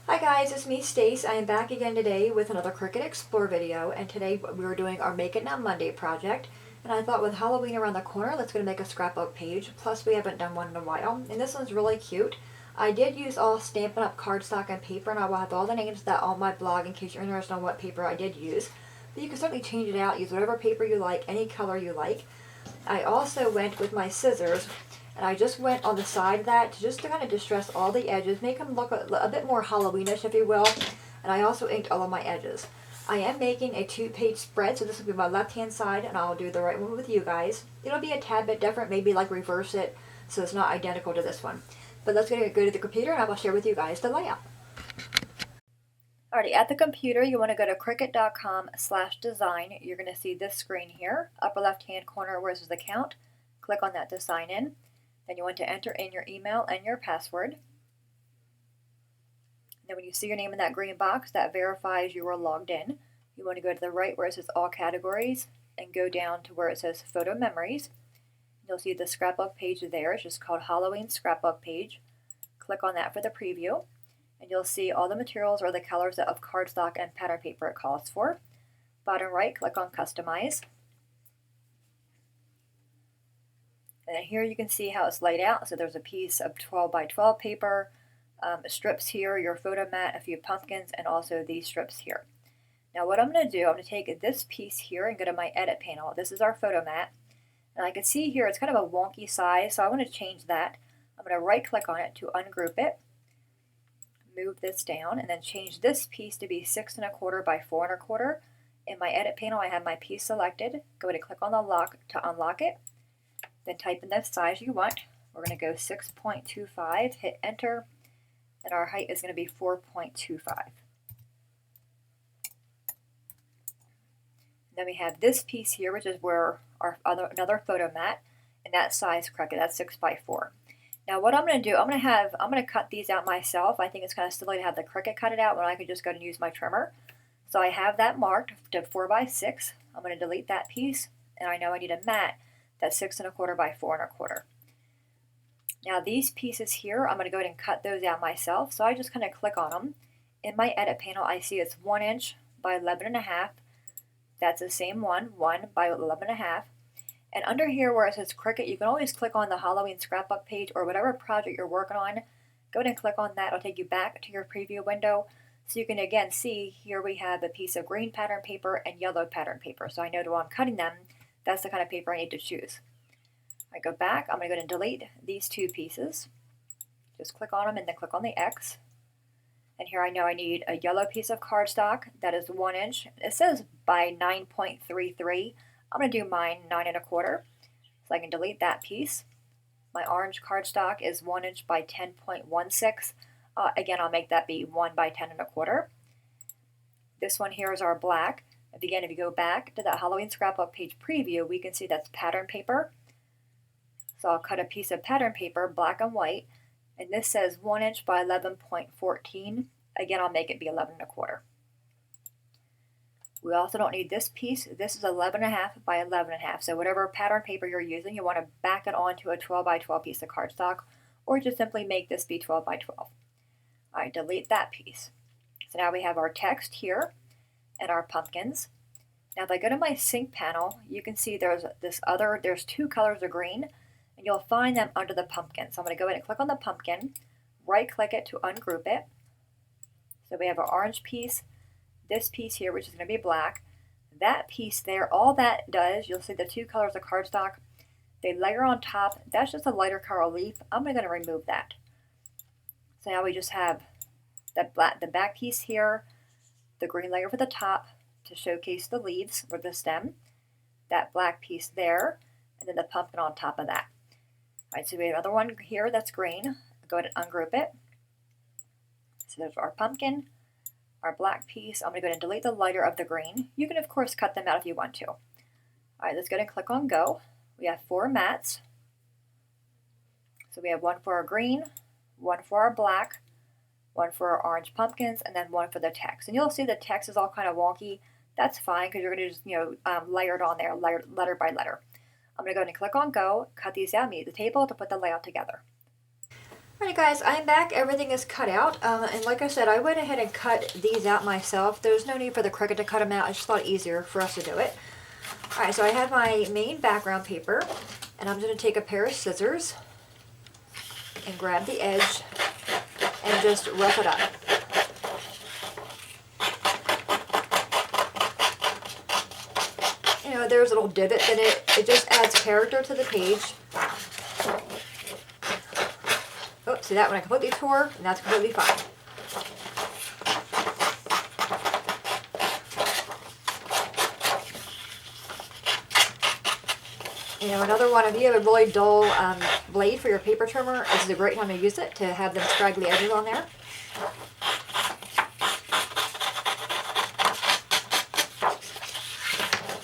Hi guys, it's me Stace. I am back again today with another Cricut Explore video, and today we were doing our Make It Now Monday project. And I thought with Halloween around the corner, let's go make a scrapbook page. Plus we haven't done one in a while, and this one's really cute. I did use all Stampin' Up! Cardstock and paper, and I will have all the names of that on my blog in case you're interested in what paper I did use. But you can certainly change it out, use whatever paper you like, any color you like. I also went with my scissors, and I just went on the side of that just to kind of distress all the edges, make them look a bit more Halloweenish, if you will. And I also inked all of my edges. I am making a 2-page spread, so this will be my left-hand side, and I'll do the right one with you guys. It'll be a tad bit different, maybe like reverse it, so it's not identical to this one. But let's go to the computer, and I will share with you guys the layout. Alrighty, at the computer, you want to go to cricut.com/design. You're going to see this screen here, upper left-hand corner where it says account. Click on that to sign in. Then you want to enter in your email and your password. Then when you see your name in that green box, that verifies you are logged in. You want to go to the right where it says all categories and go down to where it says photo memories. You'll see the scrapbook page there. It's just called Halloween Scrapbook Page. Click on that for the preview. And you'll see all the materials or the colors of cardstock and pattern paper it calls for. Bottom right, click on Customize. And here you can see how it's laid out. So there's a piece of 12 by 12 paper, strips here, your photo mat, a few pumpkins, and also these strips here. Now what I'm going to do, I'm going to take this piece here and go to my edit panel. This is our photo mat. And I can see here it's kind of a wonky size, so I want to change that. I'm going to right click on it to ungroup it, move this down, and then change this piece to be 6 1/4 by 4 1/4. In my edit panel I have my piece selected. Go ahead and click on the lock to unlock it. Then type in the size you want. We're going to go 6.25, hit enter, and our height is going to be 4.25. Then we have this piece here, which is where our another photo mat, and that size Cricut, that's 6 by 4. Now what I'm going to do, I'm going to cut these out myself. I think it's kind of silly to have the Cricut cut it out when I could just go and use my trimmer. So I have that marked to 4 by 6. I'm going to delete that piece, and I know I need a mat that's 6 1/4 by 4 1/4. Now these pieces here, I'm going to go ahead and cut those out myself. So I just kind of click on them. In my edit panel, I see it's 1 inch by 11.5. That's the same one, 1 by 11.5. And under here where it says Cricut, you can always click on the Halloween scrapbook page or whatever project you're working on. Go ahead and click on that. It'll take you back to your preview window. So you can again see here we have a piece of green pattern paper and yellow pattern paper. So I know while I'm cutting them, that's the kind of paper I need to choose. I go back, I'm going to go and delete these two pieces. Just click on them and then click on the X. And here I know I need a yellow piece of cardstock that is 1 inch. It says by 9.33. I'm going to do mine 9 1/4. So I can delete that piece. My orange cardstock is 1 inch by 10.16. Again, I'll make that be 1 by 10 1/4. This one here is our black. Again, if you go back to that Halloween scrapbook page preview, we can see that's pattern paper. So I'll cut a piece of pattern paper, black and white, and this says 1 inch by 11.14. Again, I'll make it be 11 1/4. We also don't need this piece. This is 11.5 by 11.5. So whatever pattern paper you're using, you want to back it onto a 12 by 12 piece of cardstock, or just simply make this be 12 by 12. All right, delete that piece. So now we have our text here and our pumpkins. Now if I go to my sync panel, you can see there's two colors of green, and you'll find them under the pumpkin. So I'm going to go ahead and click on the pumpkin, right click it to ungroup it. So we have our orange piece, this piece here, which is going to be black, that piece there. All that does, you'll see the two colors of cardstock, they layer on top. That's just a lighter color leaf. I'm going to remove that. So now we just have the back piece here, the green layer for the top to showcase the leaves or the stem, that black piece there, and then the pumpkin on top of that. All right, so we have another one here that's green. Go ahead and ungroup it. So there's our pumpkin, our black piece. I'm going to go ahead and delete the lighter of the green. You can, of course, cut them out if you want to. All right, let's go ahead and click on Go. We have 4 mats. So we have one for our green, one for our black, one for our orange pumpkins, and then one for the text. And you'll see the text is all kind of wonky. That's fine because you're going to just, layer it on there, letter by letter. I'm going to go ahead and click on Go, cut these out, meet the table to put the layout together. Alright guys, I'm back. Everything is cut out. And like I said, I went ahead and cut these out myself. There's no need for the Cricut to cut them out. I just thought it easier for us to do it. Alright, so I have my main background paper. And I'm going to take a pair of scissors and grab the edge and just rough it up. You know, there's little divots in it. It just adds character to the page. Oh, see that one I completely tore, and that's completely fine. You know, another one, if you have a really dull blade for your paper trimmer, this is a great time to use it to have them scraggly edges on there.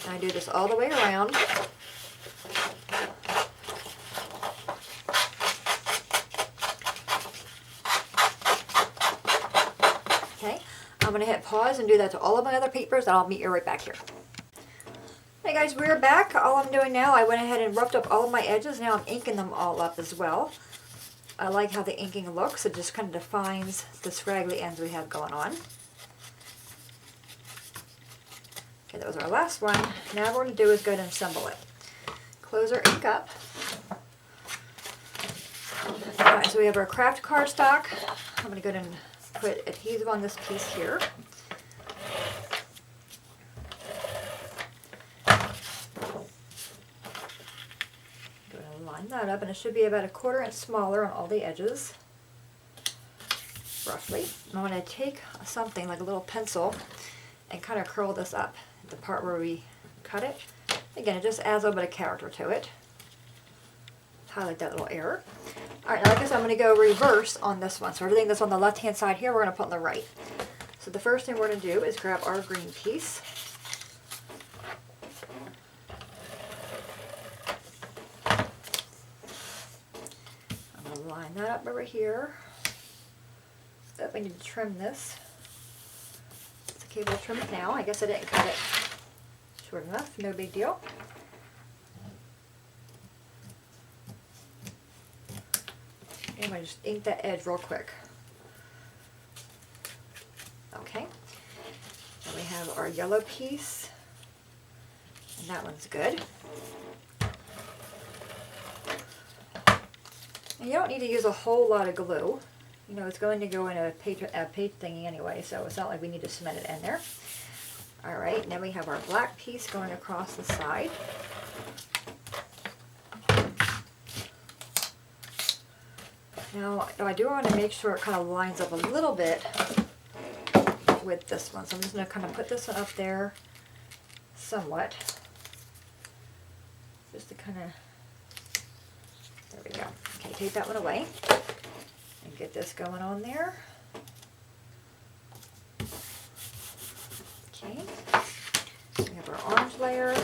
And I do this all the way around. Okay, I'm going to hit pause and do that to all of my other papers, and I'll meet you right back here. Hey guys, we're back. All I'm doing now, I went ahead and roughed up all of my edges. Now I'm inking them all up as well. I like how the inking looks. It just kind of defines the scraggly ends we have going on. Okay, that was our last one. Now what we're going to do is go ahead and assemble it. Close our ink up. Alright, so we have our craft cardstock. I'm going to go ahead and put adhesive on this piece here. Line that up, and it should be about 1/4 inch smaller on all the edges, roughly. And I'm going to take something like a little pencil and kind of curl this up at the part where we cut it. Again, it just adds a little bit of character to it. Highlight that little error. Alright, now like I said, I'm going to go reverse on this one. So everything that's on the left hand side here, we're going to put on the right. So the first thing we're going to do is grab our green piece. Line that up over here. So we need to trim this. It's okay, we'll trim it now. I guess I didn't cut it short enough. No big deal. And I'm going to just ink that edge real quick. Okay. Then we have our yellow piece. And that one's good. And you don't need to use a whole lot of glue. You know, it's going to go in a page thingy anyway, so it's not like we need to cement it in there. Alright, now we have our black piece going across the side. Now, I do want to make sure it kind of lines up a little bit with this one. So I'm just going to kind of put this one up there somewhat. Just to kind of... There we go. Okay, take that one away and get this going on there. Okay, we have our orange layer.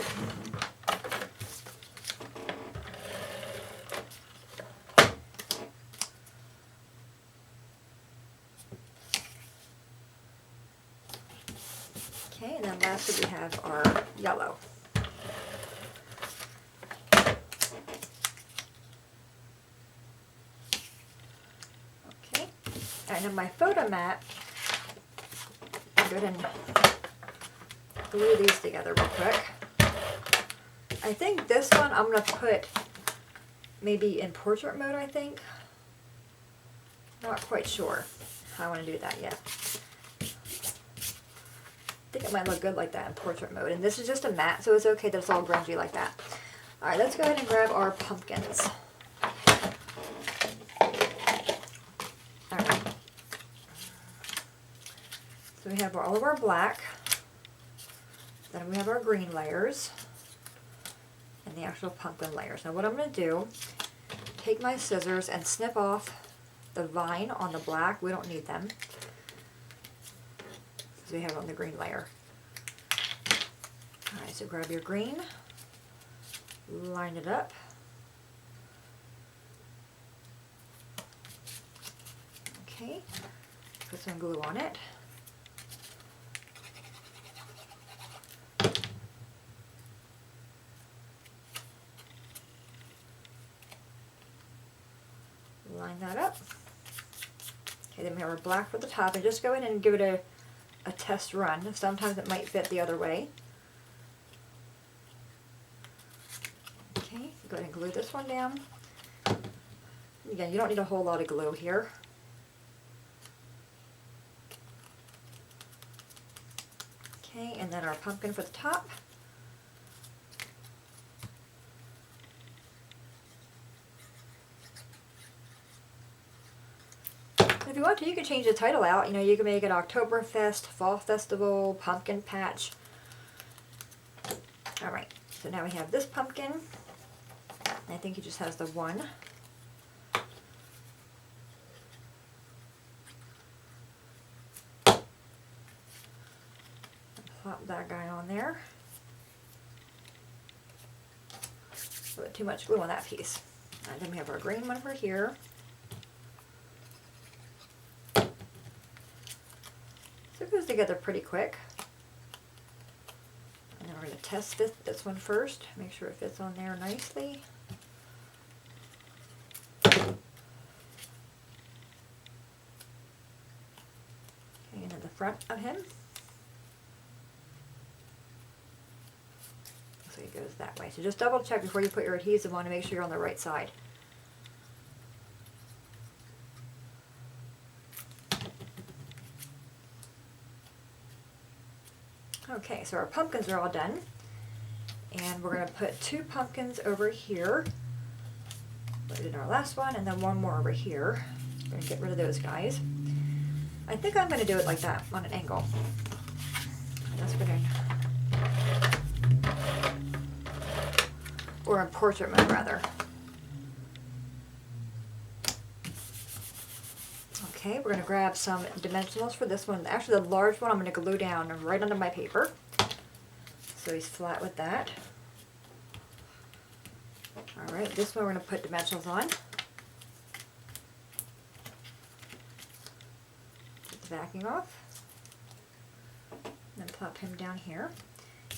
Okay, and then lastly we have our yellow. And in my photo mat, I'll go ahead and glue these together real quick. I think this one I'm going to put maybe in portrait mode, I think. Not quite sure how I want to do that yet. I think it might look good like that in portrait mode. And this is just a mat, so it's okay that it's all grungy like that. Alright, let's go ahead and grab our pumpkins. Alright. So we have all of our black, then we have our green layers, and the actual pumpkin layers. Now what I'm going to do, take my scissors and snip off the vine on the black. We don't need them, because we have it on the green layer. Alright, so grab your green, line it up. Okay, put some glue on it. line that up. Okay, then we have our black for the top, and just go in and give it a test run. Sometimes it might fit the other way. Okay, go ahead and glue this one down. Again, you don't need a whole lot of glue here. Okay, and then our pumpkin for the top. If you want to, you can change the title out. You know, you can make it Oktoberfest, Fall Festival, Pumpkin Patch. Alright, so now we have this pumpkin. I think he just has the one. Plop that guy on there. A bit too much glue on that piece. Alright, then we have our green one over here. So it goes together pretty quick. And then we're going to test fit this one first. Make sure it fits on there nicely. Okay, and then the front of him. So it goes that way. So just double check before you put your adhesive on to make sure you're on the right side. Okay, so our pumpkins are all done, and we're going to put 2 pumpkins over here. We did our last one, and then one more over here. We're going to get rid of those guys. I think I'm going to do it like that, on an angle. That's going to, or in portrait mode rather. Okay, we're going to grab some dimensionals for this one. Actually, the large one I'm going to glue down right under my paper. So he's flat with that. Alright, this one we're going to put dimensionals on. Get the backing off. And then plop him down here.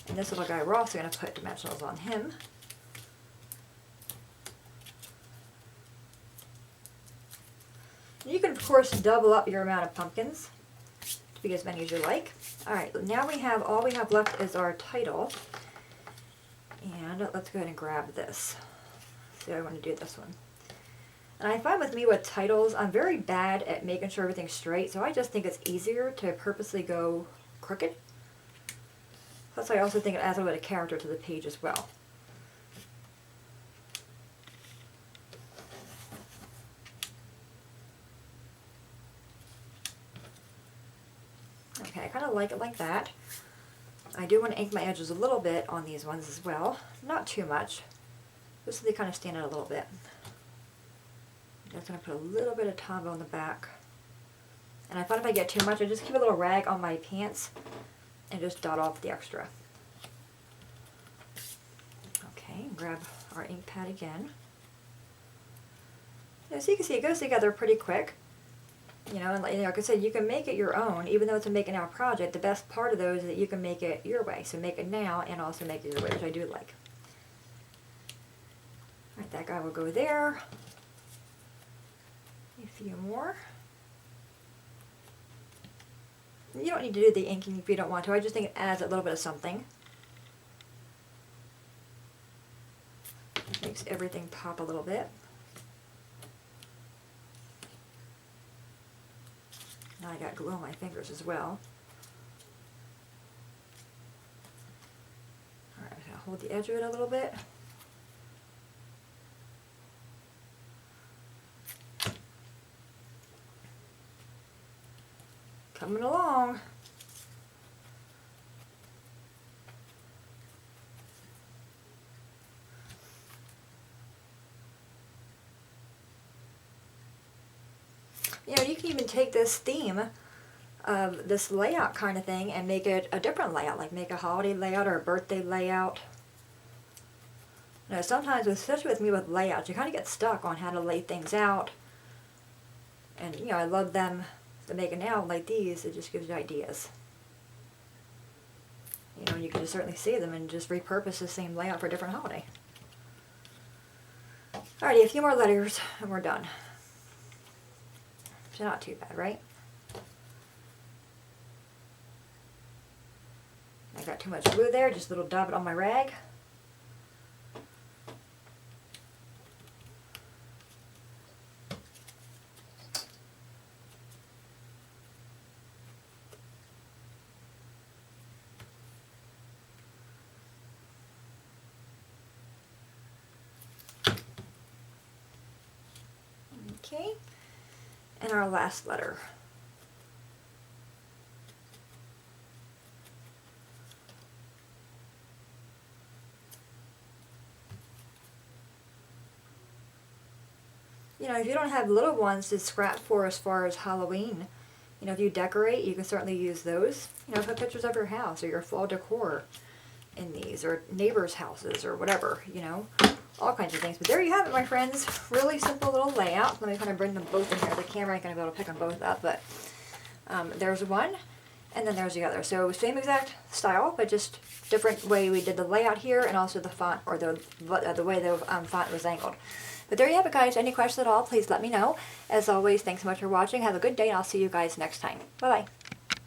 And this little guy, we're also going to put dimensionals on him. You can, of course, double up your amount of pumpkins to be as many as you like. Alright, now all we have left is our title. And let's go ahead and grab this. So I want to do this one. And I find with me with titles, I'm very bad at making sure everything's straight, so I just think it's easier to purposely go crooked. Plus I also think it adds a little bit of character to the page as well. Okay, I kind of like it like that. I do want to ink my edges a little bit on these ones as well. Not too much, just so they kind of stand out a little bit. I'm just going to put a little bit of Tombow on the back. And I find if I get too much, I just keep a little rag on my pants and just dot off the extra. Okay, grab our ink pad again. Yeah, so you can see it goes together pretty quick. You know, and like I said, you can make it your own, even though it's a Make It Now project. The best part of those is that you can make it your way. So make it now and also make it your way, which I do like. Alright, that guy will go there. A few more. You don't need to do the inking if you don't want to. I just think it adds a little bit of something. Makes everything pop a little bit. Now I got glue on my fingers as well. Alright, I'm going to hold the edge of it a little bit. Coming along. You know, you can even take this theme of this layout kind of thing and make it a different layout, like make a holiday layout or a birthday layout. You know, sometimes, especially with me with layouts, you kind of get stuck on how to lay things out. And, you know, I love them to make it now like these. It just gives you ideas. You know, you can just certainly see them and just repurpose the same layout for a different holiday. Alrighty, a few more letters and we're done. So not too bad, right? I got too much glue there, just a little dab it on my rag. Okay, and our last letter. You know, if you don't have little ones to scrap for as far as Halloween, you know, if you decorate, you can certainly use those. You know, put pictures of your house or your fall decor in these, or neighbors' houses or whatever, you know, all kinds of things. But there you have it, my friends. Really simple little layout. Let me kind of bring them both in here. The camera ain't going to be able to pick them both up, but there's one, and then there's the other. So same exact style, but just different way we did the layout here, and also the font, or the way the font was angled. But there you have it, guys. Any questions at all, please let me know. As always, thanks so much for watching. Have a good day, and I'll see you guys next time. Bye-bye.